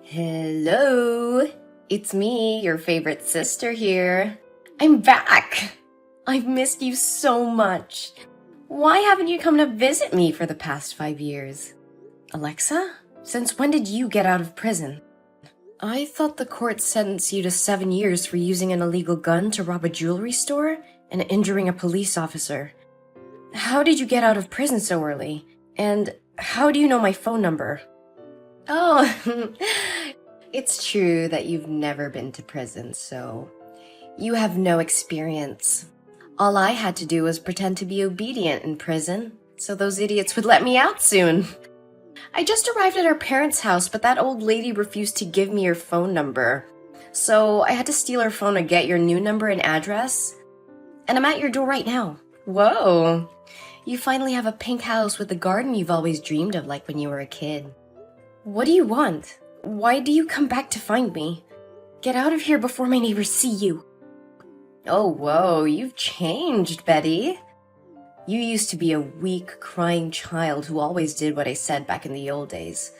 Hello, it's me, your favorite sister here. I'm back. I've missed you so much. Why haven't you come to visit me for the past 5 years? Alexa, since when did you get out of prison? I thought the court sentenced you to 7 years for using an illegal gun to rob a jewelry store and injuring a police officer. How did you get out of prison so early? And how do you know my phone number? Oh, it's true that you've never been to prison, so you have no experience. All I had to do was pretend to be obedient in prison, so those idiots would let me out soon. I just arrived at our parents' house, but that old lady refused to give me her phone number. So I had to steal her phone to get your new number and address. And I'm at your door right now. Whoa, you finally have a pink house with the garden you've always dreamed of, like when you were a kid. What do you want? Why do you come back to find me? Get out of here before my neighbors see you. Oh, whoa, you've changed, Betty. You used to be a weak, crying child who always did what I said back in the old days.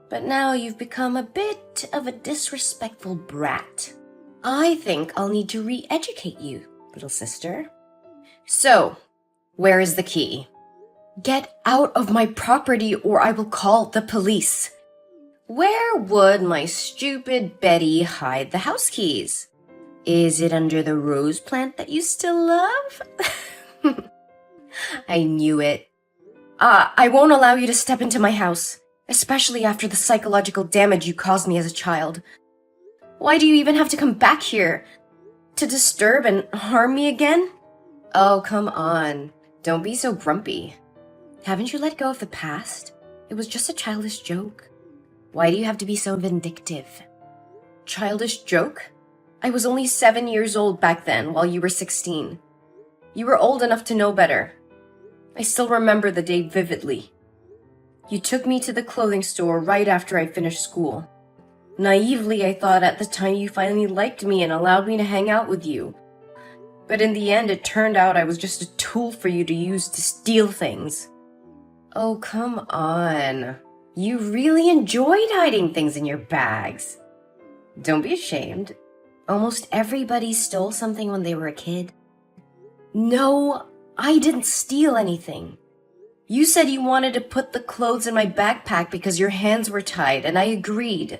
But now you've become a bit of a disrespectful brat. I think I'll need to re-educate you, little sister. So, where is the key? Get out of my property or I will call the police. Where would my stupid Betty hide the house keys? Is it under the rose plant that you still love? I knew it. I won't allow you to step into my house, especially after the psychological damage you caused me as a child. Why do you even have to come back here? To disturb and harm me again? Oh, come on. Don't be so grumpy. Haven't you let go of the past? It was just a childish joke. Why do you have to be so vindictive? Childish joke? I was only 7 years old back then, while you were 16. You were old enough to know better. I still remember the day vividly. You took me to the clothing store right after I finished school. Naively, I thought at the time you finally liked me and allowed me to hang out with you. But in the end, it turned out I was just a tool for you to use to steal things. Oh, come on. You really enjoyed hiding things in your bags. Don't be ashamed. Almost everybody stole something when they were a kid. No, I didn't steal anything. You said you wanted to put the clothes in my backpack because your hands were tied, and I agreed.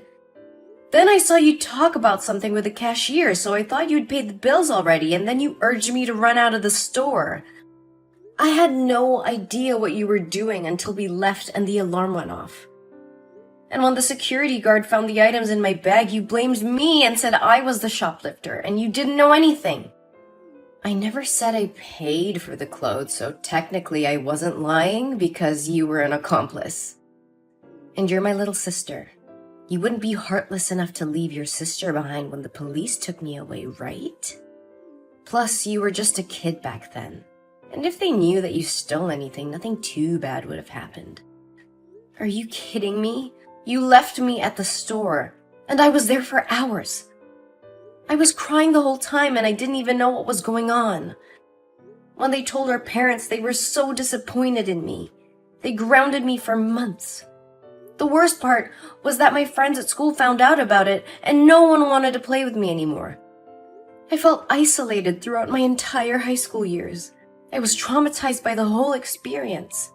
Then I saw you talk about something with the cashier, so I thought you'd paid the bills already, and then you urged me to run out of the store. I had no idea what you were doing until we left and the alarm went off. And when the security guard found the items in my bag, you blamed me and said I was the shoplifter, and you didn't know anything. I never said I paid for the clothes, so technically I wasn't lying because you were an accomplice. And you're my little sister. You wouldn't be heartless enough to leave your sister behind when the police took me away, right? Plus, you were just a kid back then. And if they knew that you stole anything, nothing too bad would have happened. Are you kidding me? You left me at the store, and I was there for hours. I was crying the whole time, and I didn't even know what was going on. When they told our parents, they were so disappointed in me. They grounded me for months. The worst part was that my friends at school found out about it, and no one wanted to play with me anymore. I felt isolated throughout my entire high school years. I was traumatized by the whole experience.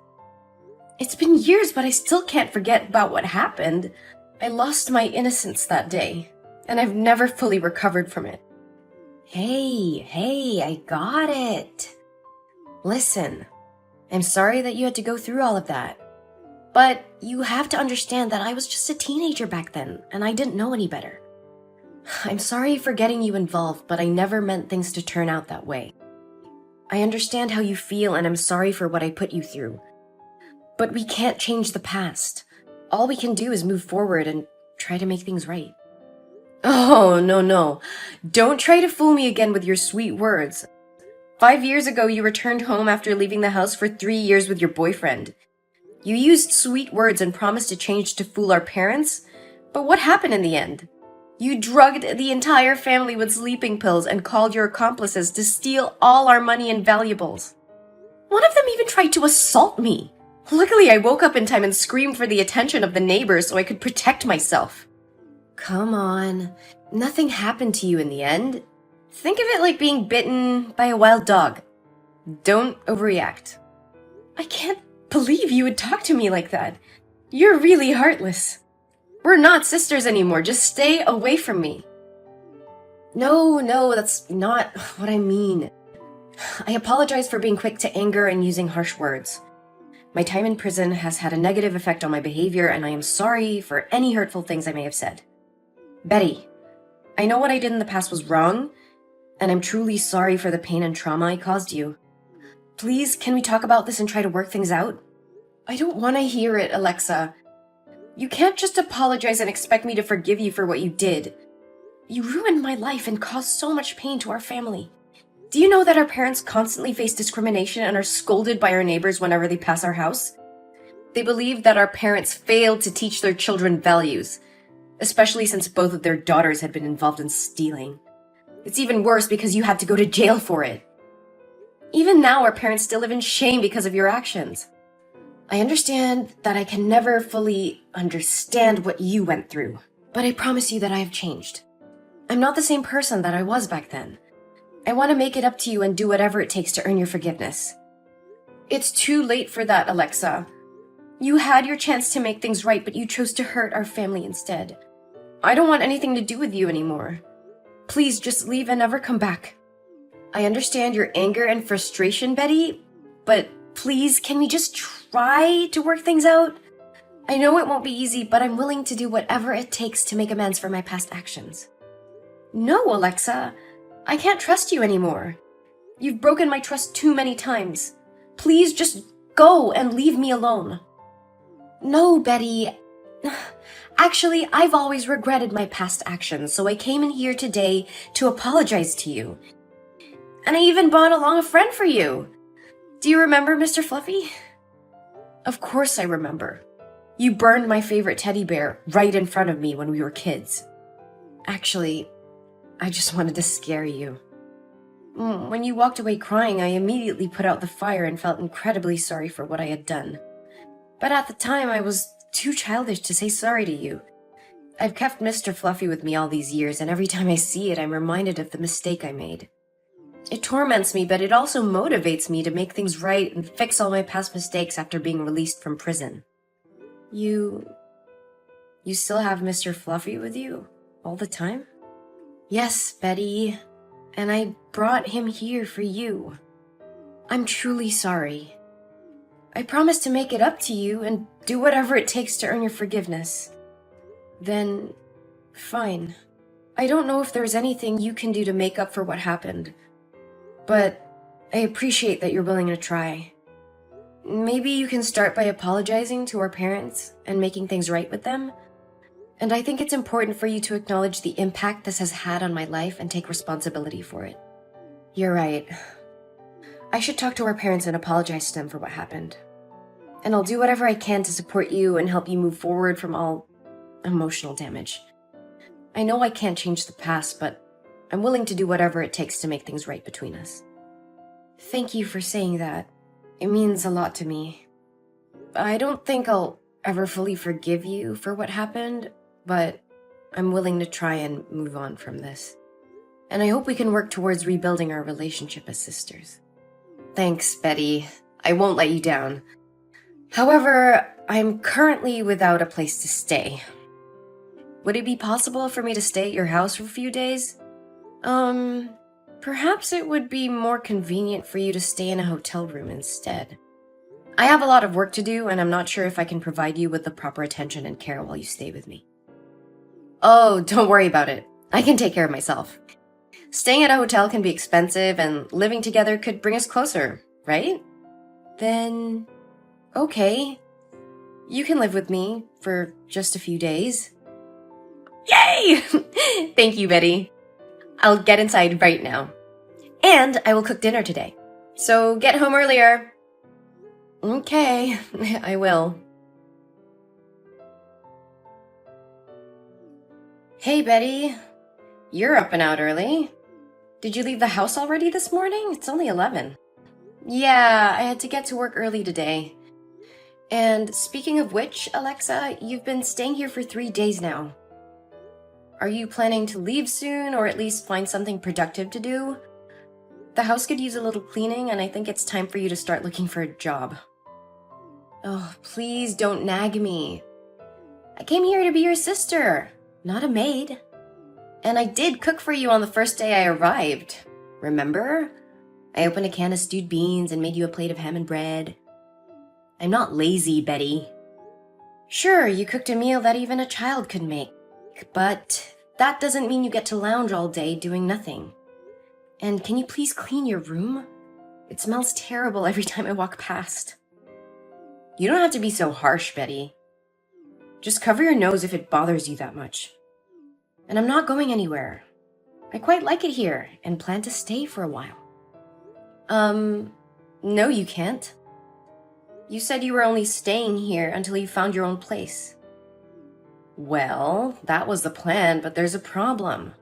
It's been years, but I still can't forget about what happened. I lost my innocence that day, and I've never fully recovered from it. Hey, I got it. Listen, I'm sorry that you had to go through all of that. But you have to understand that I was just a teenager back then, and I didn't know any better. I'm sorry for getting you involved, but I never meant things to turn out that way. I understand how you feel, and I'm sorry for what I put you through. But we can't change the past. All we can do is move forward and try to make things right. Oh, no. Don't try to fool me again with your sweet words. 5 years ago, you returned home after leaving the house for 3 years with your boyfriend. You used sweet words and promised to change to fool our parents, but what happened in the end? You drugged the entire family with sleeping pills and called your accomplices to steal all our money and valuables. One of them even tried to assault me. Luckily, I woke up in time and screamed for the attention of the neighbors so I could protect myself. come on. Nothing happened to you in the end. Think of it like being bitten by a wild dog. Don't overreact. I can't believe you would talk to me like that. You're really heartless. We're not sisters anymore. Just stay away from me. No, that's not what I mean. I apologize for being quick to anger and using harsh words. My time in prison has had a negative effect on my behavior, and I am sorry for any hurtful things I may have said. Betty, I know what I did in the past was wrong, and I'm truly sorry for the pain and trauma I caused you. Please, can we talk about this and try to work things out? I don't want to hear it, Alexa. You can't just apologize and expect me to forgive you for what you did. You ruined my life and caused so much pain to our family. Do you know that our parents constantly face discrimination and are scolded by our neighbors whenever they pass our house? They believe that our parents failed to teach their children values, especially since both of their daughters had been involved in stealing. It's even worse because you had to go to jail for it. Even now, our parents still live in shame because of your actions. I understand that I can never fully understand what you went through, but I promise you that I have changed. I'm not the same person that I was back then. I want to make it up to you and do whatever it takes to earn your forgiveness. It's too late for that, Alexa. You had your chance to make things right, but you chose to hurt our family instead. I don't want anything to do with you anymore. Please just leave and never come back. I understand your anger and frustration, Betty, but please, can we just try to work things out? I know it won't be easy, but I'm willing to do whatever it takes to make amends for my past actions. No, Alexa. I can't trust you anymore. You've broken my trust too many times. Please just go and leave me alone. No, Betty. Actually, I've always regretted my past actions, so I came in here today to apologize to you. And I even brought along a friend for you. Do you remember Mr. Fluffy? Of course I remember. You burned my favorite teddy bear right in front of me when we were kids. Actually, I just wanted to scare you. When you walked away crying, I immediately put out the fire and felt incredibly sorry for what I had done. But at the time, I was too childish to say sorry to you. I've kept Mr. Fluffy with me all these years, and every time I see it, I'm reminded of the mistake I made. It torments me, but it also motivates me to make things right and fix all my past mistakes after being released from prison. You still have Mr. Fluffy with you all the time? Yes, Betty, and I brought him here for you. I'm truly sorry. I promise to make it up to you and do whatever it takes to earn your forgiveness. Then, fine. I don't know if there's anything you can do to make up for what happened, but I appreciate that you're willing to try. Maybe you can start by apologizing to our parents and making things right with them. And I think it's important for you to acknowledge the impact this has had on my life and take responsibility for it. You're right. I should talk to our parents and apologize to them for what happened. And I'll do whatever I can to support you and help you move forward from all emotional damage. I know I can't change the past, but I'm willing to do whatever it takes to make things right between us. Thank you for saying that. It means a lot to me. I don't think I'll ever fully forgive you for what happened, but I'm willing to try and move on from this. And I hope we can work towards rebuilding our relationship as sisters. Thanks, Betty. I won't let you down. However, I'm currently without a place to stay. Would it be possible for me to stay at your house for a few days? Perhaps it would be more convenient for you to stay in a hotel room instead. I have a lot of work to do, and I'm not sure if I can provide you with the proper attention and care while you stay with me. Oh, don't worry about it. I can take care of myself. Staying at a hotel can be expensive, and living together could bring us closer, right? Then, okay. You can live with me for just a few days. Yay! Thank you, Betty. I'll get inside right now. And I will cook dinner today. So get home earlier. Okay, I will. Hey, Betty. You're up and out early. Did you leave the house already this morning? It's only 11. Yeah, I had to get to work early today. And speaking of which, Alexa, you've been staying here for 3 days now. Are you planning to leave soon, or at least find something productive to do? The house could use a little cleaning, and I think it's time for you to start looking for a job. Oh, please don't nag me. I came here to be your sister, not a maid. And I did cook for you on the first day I arrived. Remember? I opened a can of stewed beans and made you a plate of ham and bread. I'm not lazy, Betty. Sure, you cooked a meal that even a child could make, but that doesn't mean you get to lounge all day doing nothing. And can you please clean your room? It smells terrible every time I walk past. You don't have to be so harsh, Betty. Just cover your nose if it bothers you that much. And I'm not going anywhere. I quite like it here and plan to stay for a while. No, you can't. You said you were only staying here until you found your own place. Well, that was the plan, but there's a problem.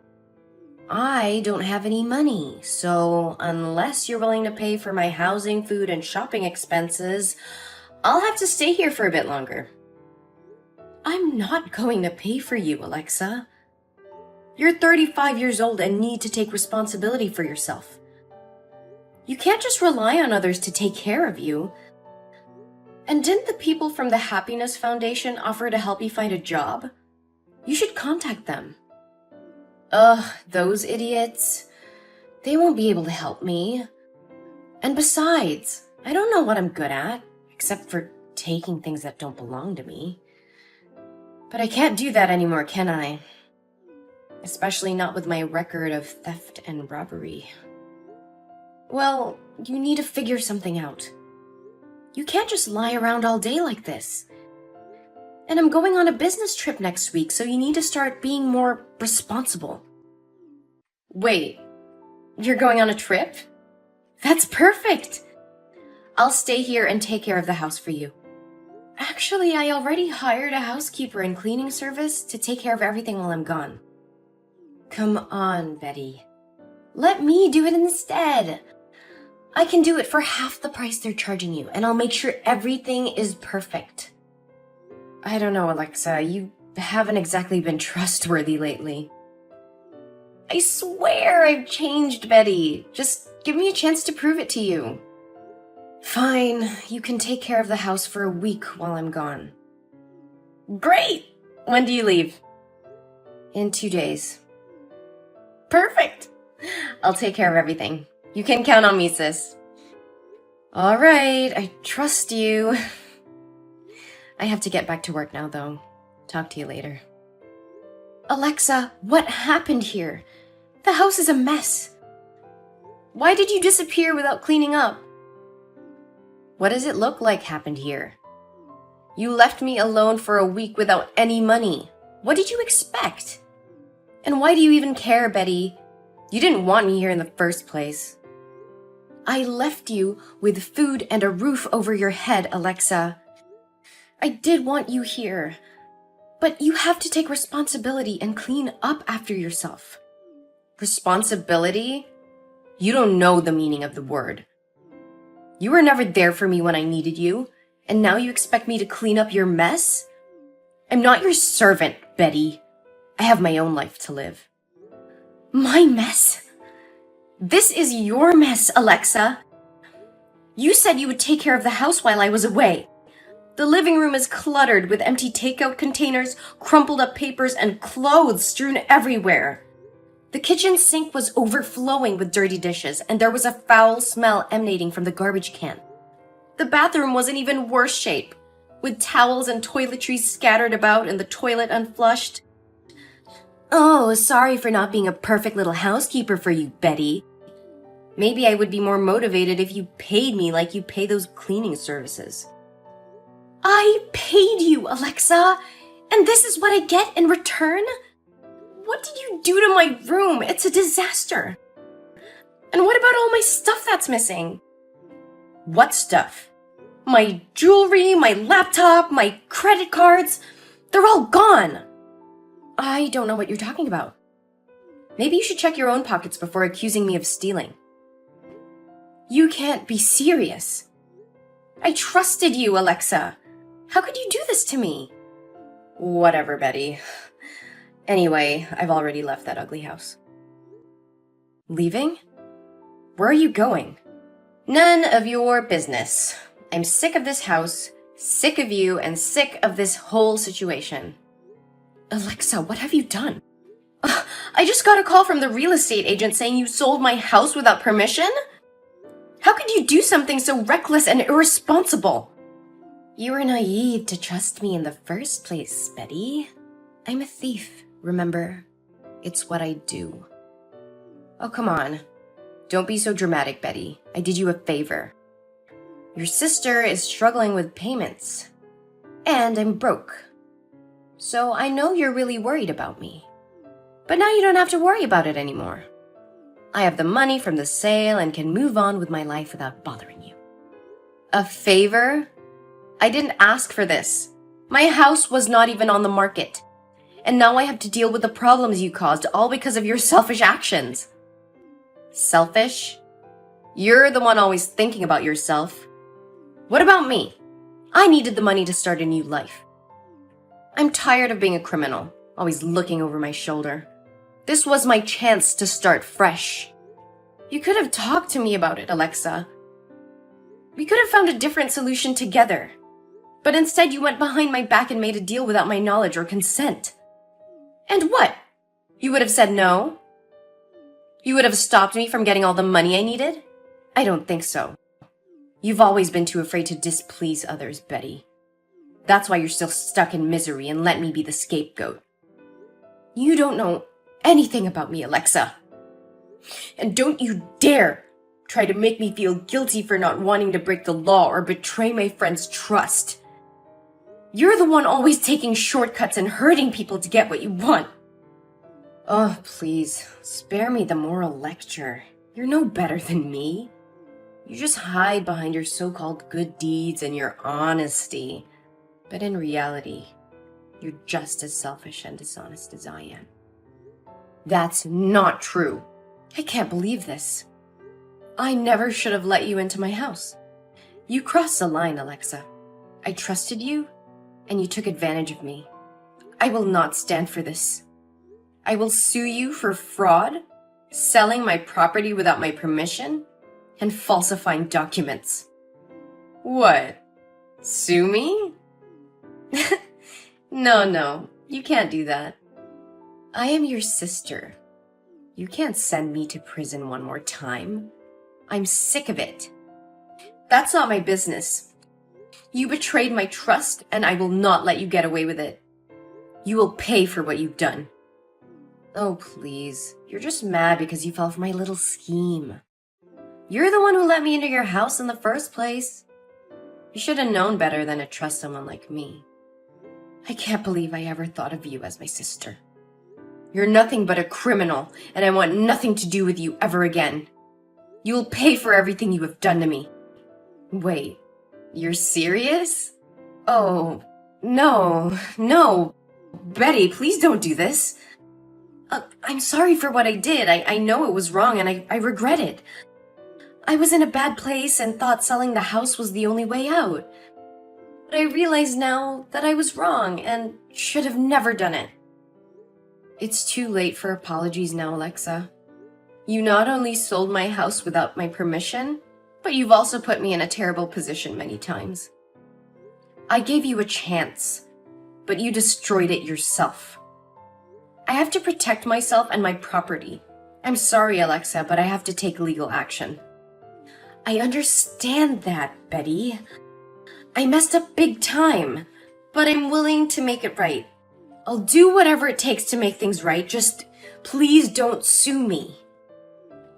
I don't have any money, so unless you're willing to pay for my housing, food, and shopping expenses, I'll have to stay here for a bit longer. I'm not going to pay for you, Alexa. You're 35 years old and need to take responsibility for yourself. You can't just rely on others to take care of you. And didn't the people from the Happiness Foundation offer to help you find a job? You should contact them. Ugh, those idiots. They won't be able to help me. And besides, I don't know what I'm good at, except for taking things that don't belong to me. But I can't do that anymore, can I? Especially not with my record of theft and robbery. Well, you need to figure something out. You can't just lie around all day like this. And I'm going on a business trip next week, so you need to start being more responsible. Wait, you're going on a trip? That's perfect! I'll stay here and take care of the house for you. Actually, I already hired a housekeeper and cleaning service to take care of everything while I'm gone. Come on, Betty. Let me do it instead. I can do it for half the price they're charging you, and I'll make sure everything is perfect. I don't know, Alexa. You haven't exactly been trustworthy lately. I swear I've changed, Betty. Just give me a chance to prove it to you. Fine, you can take care of the house for a week while I'm gone. Great! When do you leave? In 2 days. Perfect! I'll take care of everything. You can count on me, sis. All right, I trust you. I have to get back to work now, though. Talk to you later. Alexa, what happened here? The house is a mess. Why did you disappear without cleaning up? What does it look like happened here? You left me alone for a week without any money. What did you expect? And why do you even care, Betty? You didn't want me here in the first place. I left you with food and a roof over your head, Alexa. I did want you here, but you have to take responsibility and clean up after yourself. Responsibility? You don't know the meaning of the word. You were never there for me when I needed you, and now you expect me to clean up your mess? I'm not your servant, Betty. I have my own life to live. My mess? This is your mess, Alexa. You said you would take care of the house while I was away. The living room is cluttered with empty takeout containers, crumpled up papers, and clothes strewn everywhere. The kitchen sink was overflowing with dirty dishes, and there was a foul smell emanating from the garbage can. The bathroom was in even worse shape, with towels and toiletries scattered about and the toilet unflushed. Oh, sorry for not being a perfect little housekeeper for you, Betty. Maybe I would be more motivated if you paid me like you pay those cleaning services. I paid you, Alexa, and this is what I get in return? What did you do to my room? It's a disaster. And what about all my stuff that's missing? What stuff? My jewelry, my laptop, my credit cards, they're all gone. I don't know what you're talking about. Maybe you should check your own pockets before accusing me of stealing. You can't be serious. I trusted you, Alexa. How could you do this to me? Whatever, Betty. Anyway, I've already left that ugly house. Leaving? Where are you going? None of your business. I'm sick of this house, sick of you, and sick of this whole situation. Alexa, what have you done? I just got a call from the real estate agent saying you sold my house without permission? How could you do something so reckless and irresponsible? You were naive to trust me in the first place, Betty. I'm a thief, remember? It's what I do. Oh, come on. Don't be so dramatic, Betty. I did you a favor. Your sister is struggling with payments. And I'm broke. So I know you're really worried about me. But now you don't have to worry about it anymore. I have the money from the sale and can move on with my life without bothering you. A favor? I didn't ask for this. My house was not even on the market. And now I have to deal with the problems you caused, all because of your selfish actions. Selfish? You're the one always thinking about yourself. What about me? I needed the money to start a new life. I'm tired of being a criminal, always looking over my shoulder. This was my chance to start fresh. You could have talked to me about it, Alexa. We could have found a different solution together. But instead you went behind my back and made a deal without my knowledge or consent. And what? You would have said no? You would have stopped me from getting all the money I needed? I don't think so. You've always been too afraid to displease others, Betty. That's why you're still stuck in misery and let me be the scapegoat. You don't know anything about me, Alexa. And don't you dare try to make me feel guilty for not wanting to break the law or betray my friend's trust. You're the one always taking shortcuts and hurting people to get what you want. Oh, please, spare me the moral lecture. You're no better than me. You just hide behind your so-called good deeds and your honesty. But in reality, you're just as selfish and dishonest as I am. That's not true. I can't believe this. I never should have let you into my house. You crossed the line, Alexa. I trusted you, and you took advantage of me. I will not stand for this. I will sue you for fraud, selling my property without my permission, and falsifying documents. What? Sue me? No, you can't do that. I am your sister. You can't send me to prison one more time. I'm sick of it. That's not my business. You betrayed my trust, and I will not let you get away with it. You will pay for what you've done. Oh, please. You're just mad because you fell for my little scheme. You're the one who let me into your house in the first place. You should have known better than to trust someone like me. I can't believe I ever thought of you as my sister. You're nothing but a criminal, and I want nothing to do with you ever again. You will pay for everything you have done to me. Wait, you're serious? Oh, no. Betty, please don't do this. I'm sorry for what I did. I know it was wrong, and I regret it. I was in a bad place and thought selling the house was the only way out. But I realize now that I was wrong and should have never done it. It's too late for apologies now, Alexa. You not only sold my house without my permission, but you've also put me in a terrible position many times. I gave you a chance, but you destroyed it yourself. I have to protect myself and my property. I'm sorry, Alexa, but I have to take legal action. I understand that, Betty. I messed up big time, but I'm willing to make it right. I'll do whatever it takes to make things right. Just please don't sue me.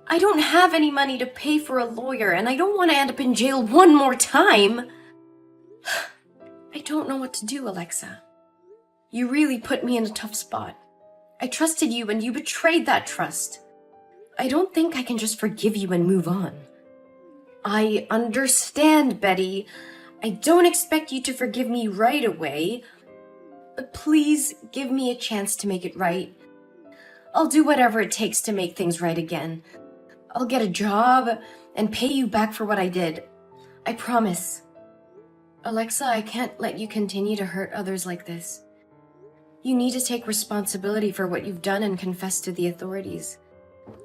I don't have any money to pay for a lawyer, and I don't want to end up in jail one more time. I don't know what to do, Alexa. You really put me in a tough spot. I trusted you, and you betrayed that trust. I don't think I can just forgive you and move on. I understand, Betty. I don't expect you to forgive me right away. But please give me a chance to make it right. I'll do whatever it takes to make things right again. I'll get a job and pay you back for what I did. I promise. Alexa, I can't let you continue to hurt others like this. You need to take responsibility for what you've done and confess to the authorities.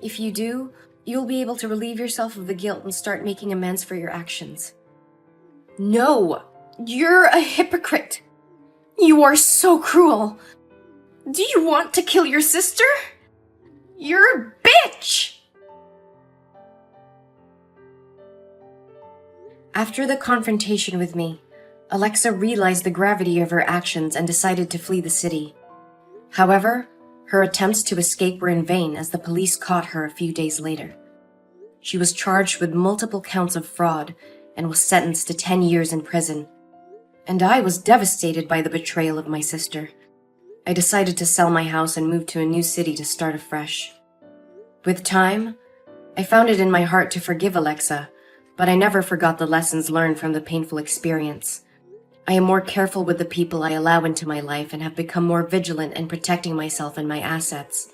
If you do, you'll be able to relieve yourself of the guilt and start making amends for your actions. No! You're a hypocrite! You are so cruel! Do you want to kill your sister? You're a bitch! After the confrontation with me, Alexa realized the gravity of her actions and decided to flee the city. However, her attempts to escape were in vain as the police caught her a few days later. She was charged with multiple counts of fraud and was sentenced to 10 years in prison. And I was devastated by the betrayal of my sister. I decided to sell my house and move to a new city to start afresh. With time, I found it in my heart to forgive Alexa, but I never forgot the lessons learned from the painful experience. I am more careful with the people I allow into my life and have become more vigilant in protecting myself and my assets.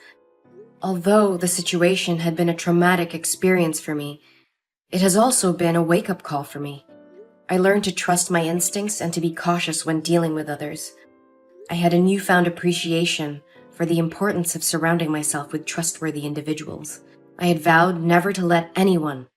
Although the situation had been a traumatic experience for me, it has also been a wake-up call for me. I learned to trust my instincts and to be cautious when dealing with others. I had a newfound appreciation for the importance of surrounding myself with trustworthy individuals. I had vowed never to let anyone